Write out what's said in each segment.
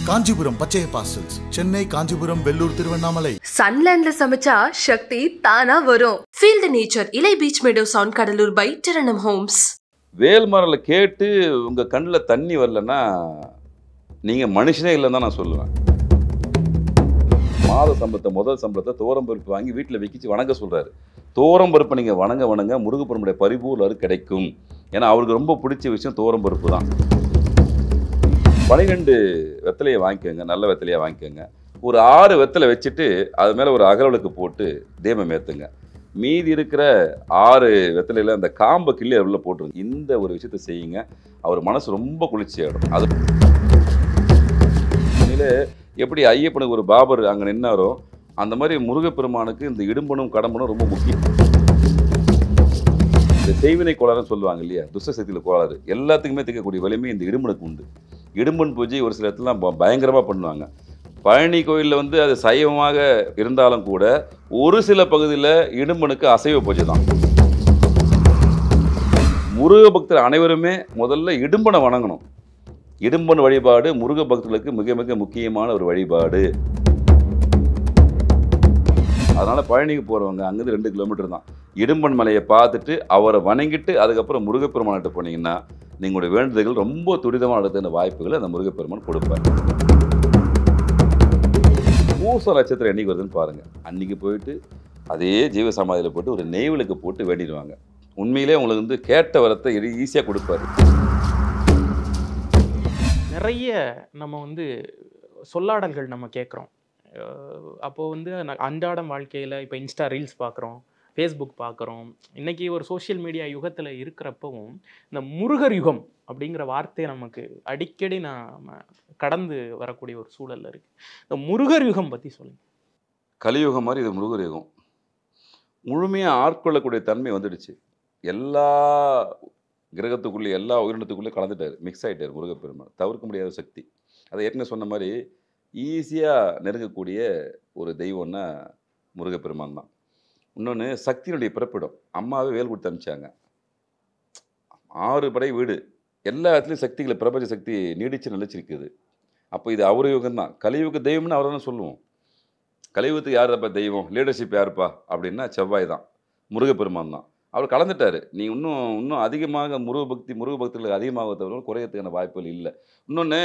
Kanchipuram Pachaiyappa silks, Chennai, Kanchipuram, Vellore, Tiruvannamalai. சன்லேண்ட்ல சமைச்சா சக்தி தானா வரும். Feel the nature. இலை beach meadows on Cuddalore by டெரனம் ஹோம்ஸ். வேல்மரல கேட்டு உங்க கண்ணில் தண்ணி வரலன்னா நீங்க மனுஷனே இல்லைன்னு தான் நான் சொல்லுவேன். முதல் சம்பளத்தை தோரம் பருப்பு வாங்கி வீட்டில் வைக்கிச்சு வணங்க சொல்றாரு. தோரம் பருப்பை நீங்க வணங்க வணங்க முருகப்பெருமானுடைய பரிபூர்ண அருள் கிடைக்கும். ஏன்னா அவருக்கு ரொம்ப பிடிச்ச விஷயம் தோரம் பருப்பு தான். 12 வெத்தலையை வாங்கிக்கோங்க, நல்ல வெத்தலையாக வாங்கிக்கோங்க. ஒரு 6 வெத்தலை வச்சுட்டு அது மேலே ஒரு அகலவிளக்கு போட்டு தீபம் ஏற்றுங்க. மீதி இருக்கிற 6 வெத்தலையில் அந்த காம்பை கிள்ளி உள்ள போட்டுருங்க. இந்த ஒரு விஷயத்தை செய்யுங்க. அவர் மனசு ரொம்ப குளிர்ச்சியாகிடும். அது எப்படி ஐயப்பனுக்கு ஒரு பாபர் அங்கே நின்னாரோ அந்த மாதிரி முருகப்பெருமானுக்கு இந்த இடும்பனும் கடம்பனும் ரொம்ப முக்கியம். இந்த செய்வினை கோளாறுன்னு சொல்லுவாங்க இல்லையா, துஷ்ட சக்தியில் கோளாறு எல்லாத்துக்குமே திக்கக்கூடிய வலிமை இந்த இடும்பனுக்கு உண்டு. இடும்பன் பூஜை ஒரு சில இடத்துலாம் பயங்கரமாக பண்ணுவாங்க. பழனி கோயிலில் அது சைவமாக இருந்தாலும் கூட ஒரு சில பகுதியில் இடும்பனுக்கு அசைவ பூஜை தான். முருக பக்தர் அனைவருமே முதல்ல இடும்பனை வணங்கணும். இடும்பன் வழிபாடு முருக பக்தர்களுக்கு மிக மிக முக்கியமான ஒரு வழிபாடு. அதனால் பழனிக்கு போகிறவங்க அங்கேருந்து 2 கிலோமீட்டர் தான். இடும்பன் மலையை பார்த்துட்டு அவரை வணங்கிட்டு அதுக்கப்புறம் முருகப்பெருமான்கிட்ட போனீங்கன்னா நீங்களுடைய வேண்டுதல்கள் ரொம்ப துரிதமாக நடத்துகிற வாய்ப்புகளை அந்த முருகப்பெருமான் கொடுப்பார். பூச நட்சத்திரம் என்னைக்கு வருதுன்னு பாருங்கள். அன்றைக்கி போயிட்டு அதே ஜீவ சமாதியில் போட்டு ஒரு நெய்விளக்கு போட்டு வேண்டிடுவாங்க. உண்மையிலே உங்களுக்கு கேட்ட வரத்தை ஈஸியாக கொடுப்பார். நிறைய நம்ம சொல்லாடல்கள் நம்ம கேட்குறோம். அப்போது அன்றாடம் வாழ்க்கையில் இப்போ இன்ஸ்டா ரீல்ஸ் பார்க்குறோம், ஃபேஸ்புக் பார்க்குறோம். இன்றைக்கி ஒரு சோஷியல் மீடியா யுகத்தில் இருக்கிறப்பவும் இந்த முருகர் யுகம் அப்படிங்கிற வார்த்தையை நமக்கு அடிக்கடி நாம் கடந்து வரக்கூடிய ஒரு சூழலில் இருக்குது. இந்த முருகர் யுகம் பற்றி சொல்லுங்கள். கலியுகம் மாதிரி இது முருகர் யுகம். முழுமையாக ஆட்கொள்ளக்கூடிய தன்மை வந்துடுச்சு. எல்லா கிரகத்துக்குள்ளே எல்லா உயிரினத்துக்குள்ளேயும் கலந்துட்டார், மிக்ஸ் ஆகிட்டார் முருகப்பெருமான். தவிர்க்க முடியாத சக்தி. அதை ஏற்கனவே சொன்ன மாதிரி ஈஸியாக நெருங்கக்கூடிய ஒரு தெய்வம்னா முருகப்பெருமான் தான். இன்னொன்று சக்தியினுடைய பிறப்பிடம். அம்மாவே வேல் கொடுத்து அனுப்பிச்சாங்க. 6 படை வீடு எல்லா இடத்துலையும் சக்திகளை பிரபஞ்ச சக்தி நீடிச்சு நிலைச்சிருக்குது. அப்போ இது அவர் யுகம் தான். கலியுக தெய்வம்னு அவரை தான் சொல்லுவோம். கலியுகத்துக்கு யாருப்பா தெய்வம், லீடர்ஷிப் யாருப்பா அப்படின்னா செவ்வாய் தான், முருகப்பெருமான் தான். அவர் கலந்துட்டார். நீ இன்னும் அதிகமாக முருக பக்தர்களுக்கு அதிகமாக தவிர குறையத்துக்கான வாய்ப்புகள் இல்லை. இன்னொன்று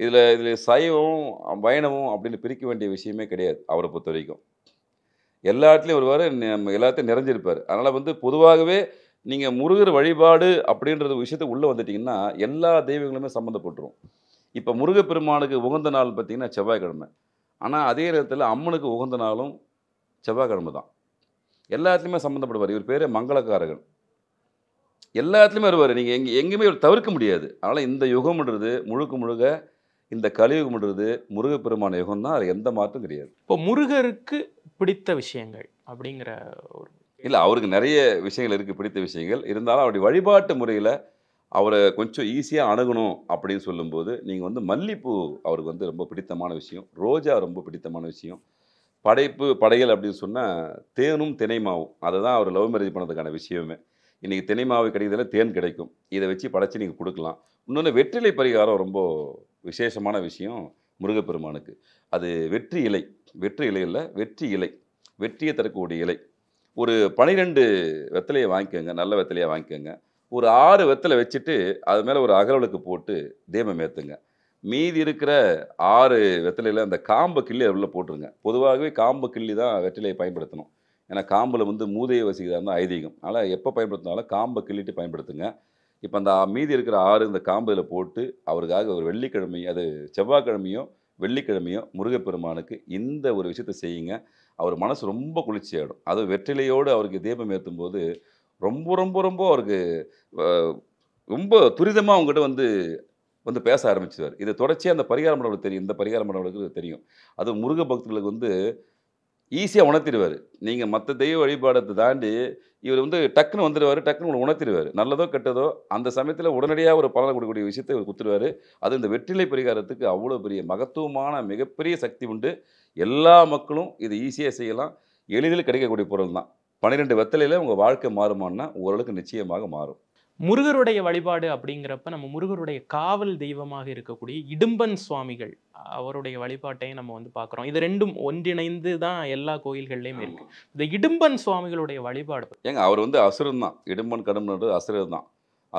இதில் சைவம் வைணவம் அப்படின்னு பிரிக்க வேண்டிய விஷயமே கிடையாது. அவரை பொறுத்த வரைக்கும் எல்லா இடத்துலையும் வருவார், எல்லாத்தையும் நிறைஞ்சிருப்பார். அதனால் பொதுவாகவே நீங்கள் முருகர் வழிபாடு அப்படின்றது விஷயத்தை உள்ளே வந்துட்டிங்கன்னா எல்லா தெய்வங்களுமே சம்மந்தப்பட்டுரும். இப்போ முருகப்பெருமானுக்கு உகந்த நாள் பார்த்திங்கன்னா செவ்வாய்க்கிழமை. ஆனால் அதே நேரத்தில் அம்மனுக்கு உகந்த நாளும் செவ்வாய்க்கிழமை தான். எல்லாத்துலேயுமே சம்மந்தப்படுவார். இவர் பேர் மங்களக்காரகன். எல்லாத்துலேயுமே வருவார். நீங்கள் எங்கேயுமே இவர் தவிர்க்க முடியாது. அதனால் இந்த யுகம்ன்றது முழுக்க இந்த கலியுகம்ன்றது முருகப்பெருமான யுகம் தான். அது எந்த மாற்றம் கிடையாது. இப்போ முருகருக்கு பிடித்த விஷயங்கள் அப்படிங்கிற ஒரு இல்லை, அவருக்கு நிறைய விஷயங்கள் இருக்குது, பிடித்த விஷயங்கள். இருந்தாலும் அவருடைய வழிபாட்டு முறையில் அவரை கொஞ்சம் ஈஸியாக அணுகணும் அப்படின்னு சொல்லும்போது நீங்கள் மல்லிப்பூ அவருக்கு ரொம்ப பிடித்தமான விஷயம். ரோஜா ரொம்ப பிடித்தமான விஷயம். படையல் அப்படின்னு சொன்னால் தேனும் தினைமாவும். அதை தான் அவர் லவ் மேரேஜ் பண்ணதுக்கான விஷயமே. இன்றைக்கி தினைமாவு கிடைக்கிறதுல தேன் கிடைக்கும். இதை வச்சு படைச்சி நீங்கள் கொடுக்கலாம். இன்னொன்று வெற்றிலை பரிகாரம் ரொம்ப விசேஷமான விஷயம் முருகப்பெருமானுக்கு. அது வெற்றி இலை இல்லை, வெற்றி இலை, வெற்றியை தரக்கூடிய இலை. ஒரு 12 வெத்தலையை வாங்கிக்கோங்க, நல்ல வெத்தலையாக வாங்கிக்கோங்க. ஒரு 6 வெத்தலை வச்சுட்டு அது மேலே ஒரு அகலவிளக்கு போட்டு தீபம் ஏற்றுங்க. மீதி இருக்கிற 6 வெத்தலையில் அந்த காம்பை கிள்ளி உள்ள போட்டுருங்க. பொதுவாகவே காம்பை கிள்ளி தான் வெற்றிலையை பயன்படுத்தணும். ஏன்னா காம்பில் மூதையை வசிக்கிறாருன்னு ஐதீகம். அதனால் எப்போ பயன்படுத்தினாலும் காம்பை கிள்ளிட்டு பயன்படுத்துங்க. இப்போ அந்த மீதி இருக்கிற 6 இந்த காம்பில் போட்டு அவருக்காக ஒரு வெள்ளிக்கிழமை, அது செவ்வாய்க்கிழமையோ வெள்ளிக்கிழமையோ முருகப்பெருமானுக்கு இந்த ஒரு விஷயத்தை செய்யுங்க. அவர் மனசு ரொம்ப குளிர்ச்சியாகிடும். அதுவும் வெற்றிலையோடு அவருக்கு தீபம் ஏற்றும் போது ரொம்ப ரொம்ப ரொம்ப அவருக்கு ரொம்ப துரிதமாக அவங்ககிட்ட பேச ஆரம்பிச்சுவார். இது தொடர்ச்சியாக அந்த பரிகாரம் பண்ணவர்களுக்கு தெரியும். இந்த பரிகாரம் பண்ணவர்களுக்கு தெரியும். அது முருக பக்தர்களுக்கு ஈஸியாக உணர்த்திடுவார். நீங்கள் மற்ற தெய்வ வழிபாடத்தை தாண்டி இவர் டக்குன்னு வந்துடுவார், டக்குன்னு உங்களுக்கு உணர்த்திடுவார். நல்லதோ கெட்டதோ அந்த சமயத்தில் உடனடியாக ஒரு பலனை கொடுக்கக்கூடிய விஷயத்தை இவர் கொடுத்துருவார். அது இந்த வெற்றிலை பரிகாரத்துக்கு அவ்வளோ பெரிய மகத்துவமான மிகப்பெரிய சக்தி உண்டு. எல்லா மக்களும் இதை ஈஸியாக செய்யலாம். எளிதில் கிடைக்கக்கூடிய பொருள் தான். 12 வெத்தலையில் உங்கள் வாழ்க்கை மாறுமான்னா ஓரளவுக்கு நிச்சயமாக மாறும். முருகருடைய வழிபாடு அப்படிங்கிறப்ப நம்ம முருகருடைய காவல் தெய்வமாக இருக்கக்கூடிய இடும்பன் சுவாமிகள் அவருடைய வழிபாட்டையும் நம்ம வந்து பார்க்குறோம். இது ரெண்டும் ஒன்றிணைந்து தான் எல்லா கோயில்கள்லையும் இருக்கு. இந்த இடும்பன் சுவாமிகளுடைய வழிபாடு ஏங்க அவர் வந்து அசுரன் தான். இடும்பன் கடம்பன்றது அசுரர் தான்.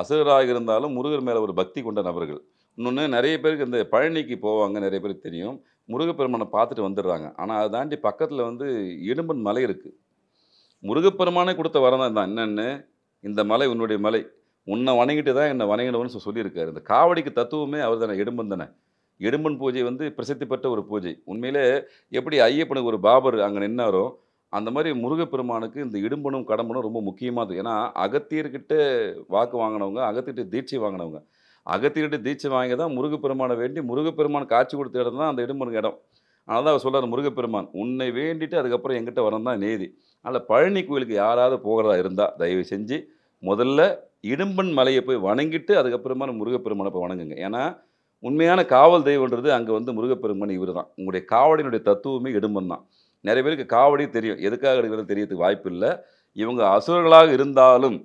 அசுரராக இருந்தாலும் முருகர் மேலே ஒரு பக்தி கொண்ட நபர்கள். இன்னொன்று, நிறைய பேருக்கு இந்த பழனிக்கு போவாங்க, நிறைய பேருக்கு தெரியும். முருகப்பெருமானை பார்த்துட்டு வந்துடுறாங்க. ஆனால் அதை தாண்டி பக்கத்தில் வந்து இடும்பன் மலை இருக்குது. முருகப்பெருமானே கொடுத்த வரம் தான் என்னென்னு, இந்த மலை உன்னுடைய மலை, உன்னை வணங்கிட்டு தான் என்னை வணங்கினவன்னு சொல்லியிருக்காரு. இந்த காவடிக்கு தத்துவமே அவர் தானே, இடும்பன் தானே. இடும்பன் பூஜை வந்து பிரசித்தி பெற்ற ஒரு பூஜை. உண்மையிலே எப்படி ஐயப்பனுக்கு ஒரு பாபர் அங்கே நின்னாரோ, அந்த மாதிரி முருகப்பெருமானுக்கு இந்த இடும்பனும் கடம்பனும் ரொம்ப முக்கியமானது. ஏன்னா அகத்தியர்கிட்ட வாக்கு வாங்கினவங்க, அகத்தியர்கிட்ட தீட்சை வாங்கினவங்க. அகத்தியர்கிட்ட தீட்சை வாங்கி தான் முருகப்பெருமானை வேண்டி முருகப்பெருமான் காட்சி கொடுத்த இடம் தான் அந்த இடும்பனுக்கு இடம். அதனால தான் அவர் சொல்கிறார், முருகப்பெருமான் உன்னை வேண்டிட்டு அதுக்கப்புறம் எங்கிட்ட வரணும் தான் நேதி. அதனால் பழனி கோயிலுக்கு யாராவது போகிறதா இருந்தால் தயவு செஞ்சு முதல்ல இடும்பன் மலையை போய் வணங்கிட்டு அதுக்கப்புறமா முருகப்பெருமானை போய் வணங்குங்க. ஏன்னா உண்மையான காவல் தெய்வன்றது அங்கே வந்து முருகப்பெருமான் இவர் தான். உங்களுடைய காவடியினுடைய தத்துவமே இடும்பன் தான். நிறைய பேருக்கு காவடி தெரியும், எதுக்காக இருக்கிறது தெரியறதுக்கு வாய்ப்பு இல்லை. இவங்க அசுரர்களாக இருந்தாலும்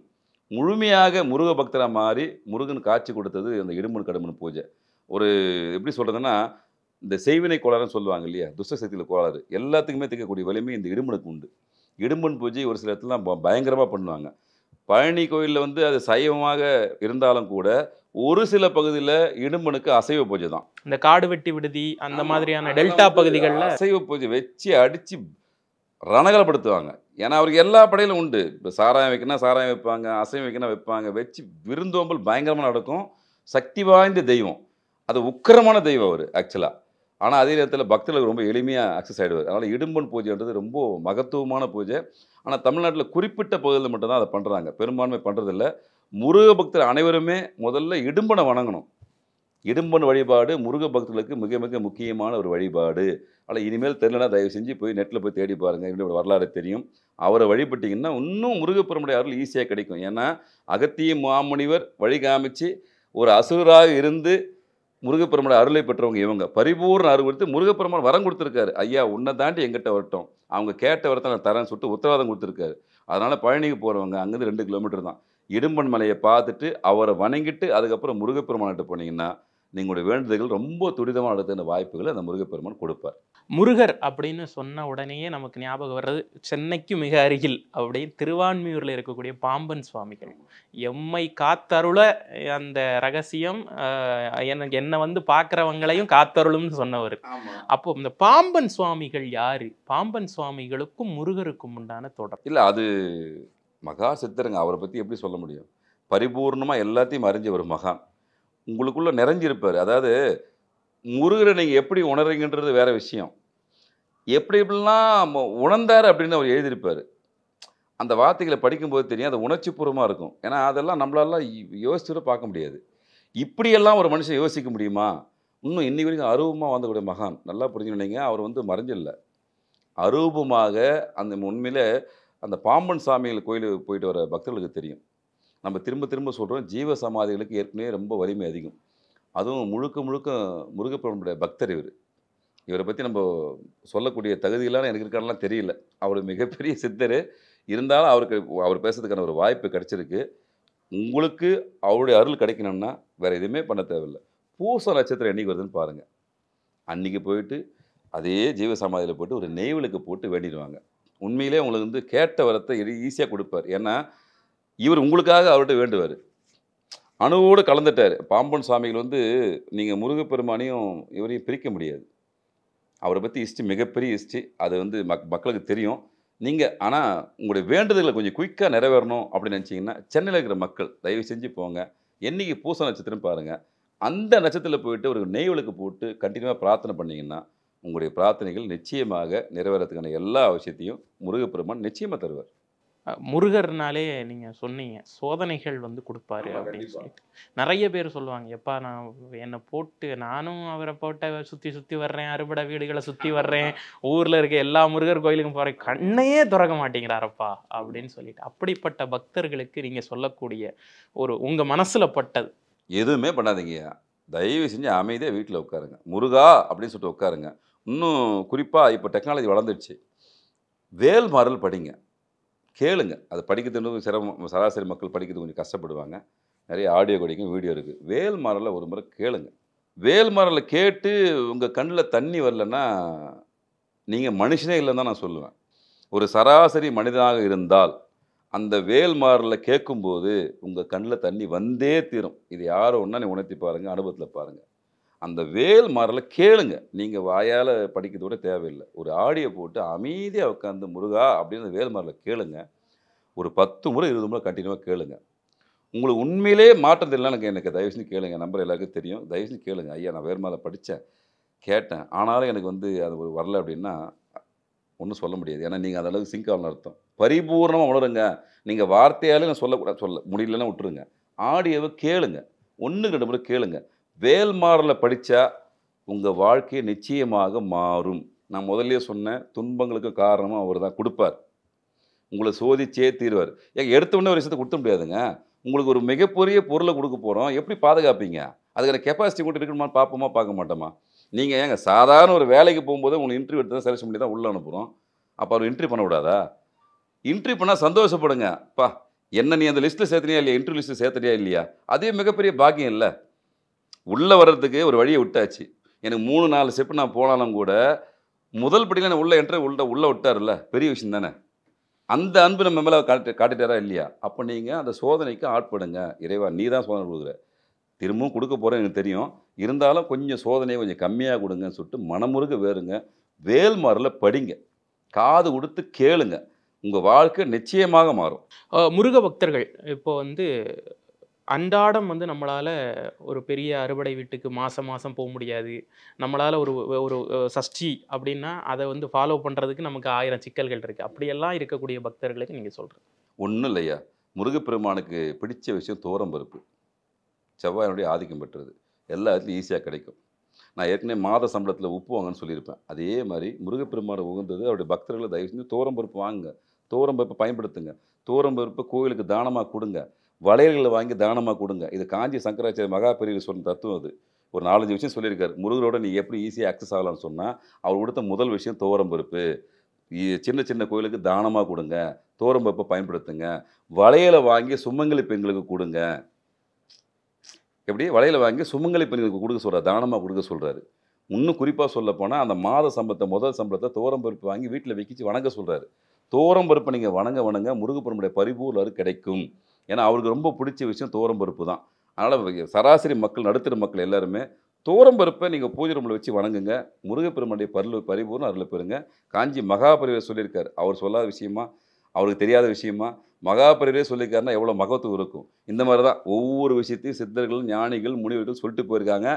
முழுமையாக முருக பக்தராக மாறி முருகன் காட்சி கொடுத்தது அந்த இடும்பன் கடம்பன் பூஜை. ஒரு எப்படி சொல்கிறதுன்னா, இந்த செய்வினை கோளாறுன்னு சொல்லுவாங்க இல்லையா, துஷ்ட சக்தியில் கோளாறு எல்லாத்துக்குமே தீர்க்கக்கூடிய வலிமை இந்த இடும்பனுக்கு உண்டு. இடும்பன் பூஜை ஒரு சில இடத்துலாம் பயங்கரமாக பண்ணுவாங்க. பழனி கோயிலில் வந்து அது சைவமாக இருந்தாலும் கூட ஒரு சில பகுதியில் இடும்பனுக்கு அசைவ பூஜை தான். இந்த காடு வெட்டி விடுதி அந்த மாதிரியான டெல்டா பகுதிகளில் அசைவ பூஜை வச்சு அடித்து ரணகலப்படுத்துவாங்க. ஏன்னா அவருக்கு எல்லா படையிலும் உண்டு. இப்போ சாராயம் வைக்கணும் சாராயம் வைப்பாங்க, அசைவம் வைக்கணும் வைப்பாங்க, வச்சு விருந்தோம்பல் பயங்கரமாக நடக்கும். சக்தி வாய்ந்த தெய்வம், அது உக்கிரமான தெய்வம் அவர் ஆக்சுவலாக. ஆனால் அதே நேரத்தில் பக்தர்களுக்கு ரொம்ப எளிமையாக அக்சஸ் ஆகிடுவார். அதனால் இடும்பன் பூஜைன்றது ரொம்ப மகத்துவமான பூஜை. ஆனால் தமிழ்நாட்டில் குறிப்பிட்ட பகுதியில் மட்டும்தான் அதை பண்ணுறாங்க, பெரும்பான்மை பண்ணுறதில்ல. முருக பக்தர் அனைவருமே முதல்ல இடும்பனை வணங்கணும். இடும்பன் வழிபாடு முருக பக்தர்களுக்கு மிக மிக முக்கியமான ஒரு வழிபாடு. ஆனால் இனிமேல் தெரியலனா தயவு செஞ்சு போய் நெட்டில் போய் தேடி பாருங்கள், இவனோட வரலாறு தெரியும். அவரை வழிபட்டிங்கன்னா இன்னும் முருகப்பெருமுடைய அருள் ஈஸியாக கிடைக்கும். ஏன்னா அகத்திய மாமுனிவர் வழி காமிச்சு ஒரு அசுரராக இருந்து முருகப்பெருமானுடைய அருளை பெற்றவங்க இவங்க. பரிபூர்ண அருள் கொடுத்து முருகப்பெருமான் வரம் கொடுத்துருக்காரு. ஐயா உன்னை தாண்டி எங்கிட்ட வரட்டும், அவங்க கேட்ட வரத்தை நான் தரேன்னு சொல்லிட்டு உத்தரவாதம் கொடுத்துருக்காரு. அதனால் பழனிக்கு போகிறவங்க அங்கேருந்து 2 கிலோமீட்டர் தான். இடும்பன் மலையை பார்த்துட்டு அவரை வணங்கிட்டு அதுக்கப்புறம் முருகப்பெருமான்கிட்ட போனீங்கன்னா நீங்களுடைய வேண்டுதல்கள் ரொம்ப துரிதமாக நடத்துகிற வாய்ப்புகளை அந்த முருகப்பெருமான் கொடுப்பார். முருகர் அப்படின்னு சொன்ன உடனேயே நமக்கு ஞாபகம் வர்றது சென்னைக்கு மிக அருகில் அப்படின்னு திருவான்மியூரில் இருக்கக்கூடிய பாம்பன் சுவாமிகள். எம்மை காத்தருள அந்த ரகசியம் எனக்கு என்னை வந்து பார்க்குறவங்களையும் காத்தருளும்னு சொன்னவர். அப்போ இந்த பாம்பன் சுவாமிகள் யாரு? பாம்பன் சுவாமிகளுக்கும் முருகருக்கும் உண்டான தொடர் இல்லை, அது மகா சித்தருங்க. அவரை பற்றி எப்படி சொல்ல முடியும்? பரிபூர்ணமாக எல்லாத்தையும் அறிஞ்ச ஒரு மகான், உங்களுக்குள்ளே நிறைஞ்சிருப்பார். அதாவது முருகரை நீங்கள் எப்படி உணர்றீங்கன்றது வேற விஷயம், எப்படி எப்படிலாம் உணர்ந்தார் அப்படின்னு அவர் எழுதியிருப்பார். அந்த வார்த்தைகளை படிக்கும்போது தெரியும், அது உணர்ச்சிபூர்வமாக இருக்கும். ஏன்னா அதெல்லாம் நம்மளாலாம் யோசிச்சுட்டு பார்க்க முடியாது. இப்படியெல்லாம் ஒரு மனுஷன் யோசிக்க முடியுமா? இன்னும் இன்னி வரைக்கும் அரூபமாக வாழ்ந்தக்கூடிய மகான். நல்லா புரிஞ்சுக்கிட்டீங்க, அவர் வந்து மறைஞ்சில்லை, அரூபமாக. அந்த உண்மையிலே அந்த பாம்பன் சாமிகள் கோயிலுக்கு போயிட்டு வர பக்தர்களுக்கு தெரியும். நம்ம திரும்ப திரும்ப சொல்கிறோம், ஜீவ சமாதிகளுக்கு ஏற்கனவே ரொம்ப வலிமை அதிகம். அதுவும் முழுக்க முழுக்க முருகப்பெருமானுடைய பக்தர் இவர். இவரை பற்றி நம்ம சொல்லக்கூடிய தகுதியெல்லாம் எனக்கு இருக்கானலாம் தெரியல. அவர் மிகப்பெரிய சித்தர். இருந்தாலும் அவர் பேசுறதுக்கான ஒரு வாய்ப்பு கிடைச்சிருக்கு. உங்களுக்கு அவருடைய அருள் கிடைக்கணும்னா வேறு எதுவுமே பண்ண தேவையில்லை. பூச நட்சத்திரம் என்றைக்கு வருதுன்னு பாருங்கள். அன்றைக்கி போயிட்டு அதே ஜீவ சமாதியில் போட்டு ஒரு நெய்விளக்கு போட்டு வேண்டிடுவாங்க. உண்மையிலே உங்களுக்கு வந்து கேட்ட வரத்தை ஈஸியாக கொடுப்பார். ஏன்னா இவர் உங்களுக்காக அவர்கிட்ட வேண்டுவார். அணுவோடு கலந்துட்டார். பாம்பன் சாமிகள் வந்து நீங்கள் முருகப்பெருமானையும் இவரையும் பிரிக்க முடியாது. அவரை பற்றி ஹிஸ்ட்ரி மிகப்பெரிய ஹிஸ்ட்ரி. அது வந்து மக்களுக்கு தெரியும். நீங்கள் ஆனால் உங்களுடைய வேண்டுதல்களை கொஞ்சம் குயிக்காக நிறைவேறணும் அப்படின்னு நினச்சிங்கன்னா சென்னையில் இருக்கிற மக்கள் தயவு செஞ்சு போங்க. என்றைக்கு பூச நட்சத்திரம் பாருங்கள், அந்த நட்சத்திரத்தில் போயிட்டு ஒரு நெய்விளக்கு போட்டு கண்டினியூவாக பிரார்த்தனை பண்ணிங்கன்னா உங்களுடைய பிரார்த்தனைகள் நிச்சயமாக நிறைவேறதுக்கான எல்லா விஷயத்தையும் முருகப்பெருமான் நிச்சயமாக தருவார். முருகர்னாலே நீங்கள் சொன்னீங்க சோதனைகள் வந்து கொடுப்பாரு அப்படின்னு சொல்லிட்டு நிறைய பேர் சொல்லுவாங்க. எப்பா நான் என்னை போட்டு நானும் அவரை போட்ட சுற்றி வர்றேன், அறுபடை வீடுகளை சுற்றி வர்றேன், ஊரில் இருக்க எல்லா முருகர் கோயிலுக்கும் போகிறேன், கண்ணையே திறக்க மாட்டேங்கிறாரப்பா அப்படின்னு சொல்லிட்டு, அப்படிப்பட்ட பக்தர்களுக்கு நீங்கள் சொல்லக்கூடிய ஒரு உங்கள் மனசில் பட்டது? எதுவுமே பண்ணாதீங்க, தயவு செஞ்சு அமைதியாக வீட்டில் உட்காருங்க. முருகா அப்படின்னு சொல்லிட்டு உட்காருங்க. இன்னும் குறிப்பாக இப்போ டெக்னாலஜி வளர்ந்துடுச்சு, வேல்மாறல் படிங்க, கேளுங்க. அது படிக்கிறது சிரமம், சராசரி மக்கள் படிக்கிறது கொஞ்சம் கஷ்டப்படுவாங்க. நிறைய ஆடியோ கிடைக்கும், வீடியோ இருக்குது. வேல்மாறலை ஒரு முறை கேளுங்க. வேல்மாறலை கேட்டு உங்கள் கண்ணில் தண்ணி வரலன்னா நீங்கள் மனுஷனே இல்லைன்னு தான் நான் சொல்லுவேன். ஒரு சராசரி மனிதனாக இருந்தால் அந்த வேல்மாறலை கேட்கும்போது உங்கள் கண்ணில் தண்ணி வந்தே தீரும். இது யாரோ ஒன்றா நீ உணர்த்தி பாருங்கள், அனுபவத்தில் பாருங்கள். அந்த வேல்மாறலை கேளுங்க. நீங்கள் வாயால் படிக்கிறது கூட தேவையில்லை. ஒரு ஆடியோ போட்டு அமைதியாக உட்காந்து முருகா அப்படின்னு வேல்மாறலை கேளுங்க. ஒரு 10 முறை 20 முறை கண்டினியூவாக கேளுங்க. உங்களுக்கு உண்மையிலே மாற்றம் தெரியல எனக்கு தயவு செஞ்சு கேளுங்க. நம்பர் எல்லாருக்கும் தெரியும். தயவு செஞ்சு கேளுங்க. ஐயா நான் வேல்மாறலை படித்தேன், கேட்டேன், ஆனாலும் எனக்கு அது ஒரு வரல அப்படின்னா ஒன்றும் சொல்ல முடியாது. ஏன்னா நீங்கள் அந்தளவுக்கு சிங்க் ஆகணும்னு அர்த்தம். பரிபூர்ணமாக உணருங்க. நீங்கள் வார்த்தையாலே நான் சொல்ல முடியலன்னா விட்டுருங்க. ஆடியோவை கேளுங்க. 1-2 முறை கேளுங்க. வேல்மாறலை படித்தா உங்கள் வாழ்க்கை நிச்சயமாக மாறும். நான் முதல்லையே சொன்னேன், துன்பங்களுக்கு காரணமும் அவர் தான் கொடுப்பார். உங்களை சோதிச்சே தீர்வார். எடுத்த உடனே ஒரு விஷயத்தை கொடுத்த முடியாதுங்க. உங்களுக்கு ஒரு மிகப்பெரிய பொருளை கொடுக்க போகிறோம், எப்படி பாதுகாப்பீங்க? அதுக்கான கெப்பாசிட்டி கூட இருக்குமான்னு பார்ப்போமா பார்க்க மாட்டோமா? நீங்கள் சாதாரண ஒரு வேலைக்கு போகும்போது உங்களுக்கு இன்டர்வியூ எடுத்து தான் செலக்ஷன் பண்ணி தான் உள்ளே அனுப்புகிறோம். அப்போ அவர் இன்டர்வியூ பண்ணக்கூடாதா? இன்டர்வியூ பண்ணால் சந்தோஷப்படுங்க. அப்பா என்ன நீ அந்த லிஸ்ட்டில் சேர்த்தனியா இல்லையா, இன்டர்வியூ லிஸ்ட்டில் சேர்த்தனியா இல்லையா, அதே மிகப்பெரிய பாக்கியம் இல்லை. உள்ளே வர்றதுக்கு ஒரு வழியை விட்டாச்சு. எனக்கு 3-4 ஸ்டெப்பு நான் போனாலும் கூட முதல் படியில் நான் உள்ளே விட்டார்ல, பெரிய விஷயம் தானே. அந்த அன்பு நம்ம மேலே காட்டிட்டாரா இல்லையா? அப்போ நீங்கள் அந்த சோதனைக்கு ஆட்படுங்க. இறைவா நீ தான் சோதனை கொடுக்குற, திரும்பவும் கொடுக்க போகிறேன் எனக்கு தெரியும், இருந்தாலும் கொஞ்சம் சோதனையை கொஞ்சம் கம்மியாக கொடுங்கன்னு சொல்லிட்டு மனமுருக வேறுங்க. வேல்மாறலை படிங்க, காது கொடுத்து கேளுங்க. உங்கள் வாழ்க்கை நிச்சயமாக மாறும். முருக பக்தர்கள் இப்போ அன்றாடம் நம்மளால் ஒரு பெரிய அறுவடை வீட்டுக்கு மாதம் போக முடியாது. நம்மளால் ஒரு சஷ்டி அப்படின்னா அதை ஃபாலோ பண்ணுறதுக்கு நமக்கு 1000 சிக்கல்கள் இருக்குது. அப்படியெல்லாம் இருக்கக்கூடிய பக்தர்களுக்கு நீங்கள் சொல்கிறது ஒன்றும் இல்லையா. முருகப்பெருமானுக்கு பிடிச்ச விஷயம் தோரம்பருப்பு. செவ்வாயினுடைய ஆதிக்கம் பெற்றது, எல்லா இடத்துலையும் ஈஸியாக கிடைக்கும். நான் ஏற்கனவே மாத சம்பளத்தில் உப்பு வாங்கன்னு சொல்லியிருப்பேன். அதே மாதிரி முருகப்பெருமானை உகந்தது அவருடைய பக்தர்களை தயவு செஞ்சு தோரம்பருப்பு வாங்குங்க, தோரம்பருப்பை பயன்படுத்துங்க, தோரம்பருப்பை கோயிலுக்கு தானமாக கொடுங்க, வளையல்களை வாங்கி தானமாக கொடுங்க. இது காஞ்சி சங்கராச்சாரிய மகாபெரியவர் சொன்ன தத்துவம். அது ஒரு 4-5 விஷயம் சொல்லியிருக்காரு. முருகரோட நீ எப்படி ஈஸியாக ஆக்சஸ் ஆகலாம்னு சொன்னால் அவர் கொடுத்த முதல் விஷயம் தோரம்பருப்பு. சின்ன சின்ன கோயிலுக்கு தானமாக கொடுங்க, தோரம்பருப்பை பயன்படுத்துங்க, வளையலை வாங்கி சுமங்கலி பெண்களுக்கு கொடுங்க. எப்படி வளையலை வாங்கி சுமங்கலி பெண்களுக்கு கொடுக்க சொல்கிறார், தானமாக கொடுக்க சொல்கிறாரு. இன்னும் குறிப்பாக சொல்ல போனால் அந்த மாத சம்பளத்தை முதல் சம்பளத்தை தோரம்பருப்பு வாங்கி வீட்டில் வைக்கிச்சு வணங்க சொல்கிறாரு. தோரம்பருப்பை நீங்கள் வணங்க முருகப்பெருமானுடைய பரிபூர்ண கிடைக்கும். ஏன்னா அவருக்கு ரொம்ப பிடிச்ச விஷயம் தோரம்பருப்பு தான். அதனால் சராசரி மக்கள், நடுத்தர மக்கள் எல்லாருமே தோரம்பருப்பை நீங்கள் பூஜை ரூமில் வச்சு வணங்குங்க. முருகப்பெருமானுடைய பரிபூர்ண அருளை பெறுங்க. காஞ்சி மகாபெரியவர் சொல்லியிருக்கார். அவர் சொல்லாத விஷயமா, அவருக்கு தெரியாத விஷயமா? மகாபெரியவரே சொல்லியிருக்காருன்னா எவ்வளோ மகத்துவம் இருக்கும். இந்த மாதிரி தான் ஒவ்வொரு விஷயத்தையும் சித்தர்கள், ஞானிகள், முனிவர்கள் சொல்லிட்டு போயிருக்காங்க.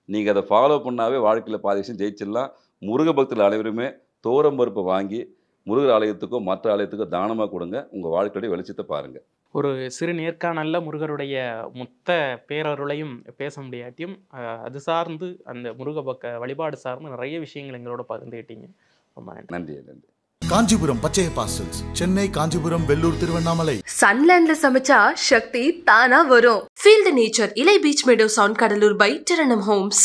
நீங்கள் அதை ஃபாலோ பண்ணாவே வாழ்க்கையில் பாதி விஷயம் ஜெயிச்சிடலாம். முருக பக்தர்கள் அனைவருமே தோரம்பருப்பை வாங்கி முருகர் ஆலயத்துக்கோ மற்ற ஆலயத்துக்கோ தானமாக கொடுங்க. உங்கள் வாழ்க்கையுடைய வெளிச்சத்தை பாருங்கள். ஒரு சிறு நேர்காணலில் முருகருடைய மொத்த பேரருளையும் பேச முடியாட்டியும் அது சார்ந்து அந்த முருக வழிபாடு சார்ந்து நிறைய விஷயங்கள் எங்களோட பகிர்ந்துக்கிட்டீங்க. ரொம்ப நன்றி. காஞ்சிபுரம் பச்சைய பார்சல்ஸ், சென்னை, காஞ்சிபுரம், வெள்ளூர், திருவண்ணாமலை. சன்லேண்ட்ல சமைச்சா சக்தி தானா வரும். ஃபீல் தி நேச்சர் இலை beach meadow sound Cuddalore by டிரனம் ஹோம்ஸ்.